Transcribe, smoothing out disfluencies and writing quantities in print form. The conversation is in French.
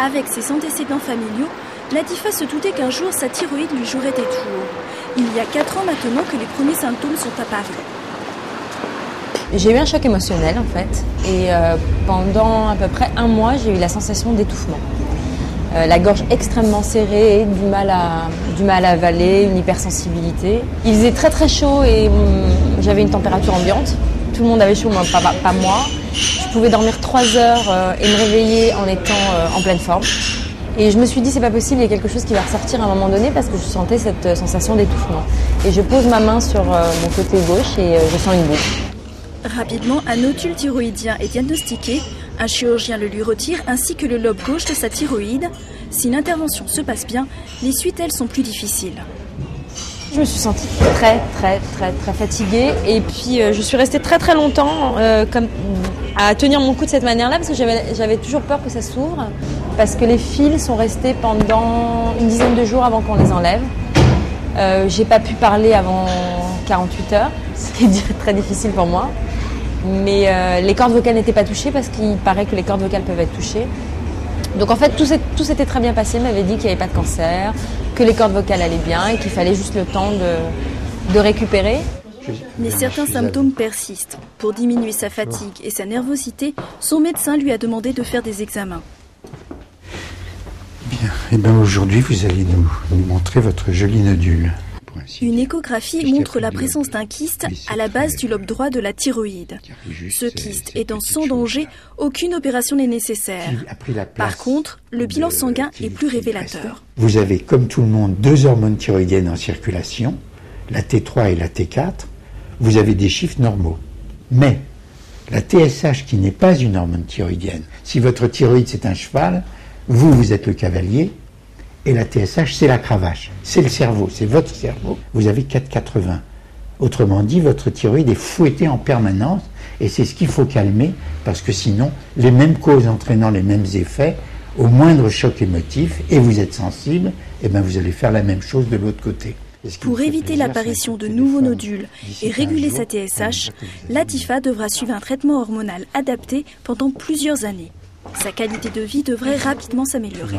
Avec ses antécédents familiaux, Latifa se doutait qu'un jour sa thyroïde lui jouerait des tours. Il y a 4 ans maintenant que les premiers symptômes sont apparus. J'ai eu un choc émotionnel en fait et pendant à peu près 1 mois j'ai eu la sensation d'étouffement. La gorge extrêmement serrée, du mal à avaler, une hypersensibilité. Il faisait très très chaud et j'avais une température ambiante. Tout le monde avait chaud, moi, pas moi. Je pouvais dormir 3 heures et me réveiller en étant en pleine forme. Et je me suis dit, c'est pas possible, il y a quelque chose qui va ressortir à un moment donné parce que je sentais cette sensation d'étouffement. Et je pose ma main sur mon côté gauche et je sens une boule. Rapidement, un nodule thyroïdien est diagnostiqué. Un chirurgien le lui retire ainsi que le lobe gauche de sa thyroïde. Si l'intervention se passe bien, les suites, elles, sont plus difficiles. Je me suis sentie très fatiguée et puis je suis restée très longtemps à tenir mon cou de cette manière-là parce que j'avais toujours peur que ça s'ouvre parce que les fils sont restés pendant une dizaine de jours avant qu'on les enlève. J'ai pas pu parler avant 48 heures, ce qui est très difficile pour moi. Mais les cordes vocales n'étaient pas touchées parce qu'il paraît que les cordes vocales peuvent être touchées. Donc en fait, tout s'était très bien passé. Il m'avait dit qu'il n'y avait pas de cancer, que les cordes vocales allaient bien et qu'il fallait juste le temps de récupérer. Mais certains symptômes persistent. Pour diminuer sa fatigue et sa nervosité, son médecin lui a demandé de faire des examens. Bien, et bien aujourd'hui, vous allez nous montrer votre joli nodule. Une échographie montre la présence d'un kyste à la base du lobe droit de la thyroïde. Ce kyste étant sans danger, aucune opération n'est nécessaire. Par contre, le bilan sanguin est plus révélateur. Vous avez, comme tout le monde, 2 hormones thyroïdiennes en circulation, la T3 et la T4. Vous avez des chiffres normaux. Mais la TSH, qui n'est pas une hormone thyroïdienne, si votre thyroïde c'est un cheval, vous êtes le cavalier, et la TSH, c'est la cravache, c'est le cerveau, c'est votre cerveau. Vous avez 4,80. Autrement dit, votre thyroïde est fouettée en permanence et c'est ce qu'il faut calmer parce que sinon, les mêmes causes entraînant les mêmes effets, au moindre choc émotif, et vous êtes sensible, et bien vous allez faire la même chose de l'autre côté. Pour éviter l'apparition de nouveaux nodules et réguler sa TSH, Latifa devra suivre un traitement hormonal adapté pendant plusieurs années. Sa qualité de vie devrait rapidement s'améliorer.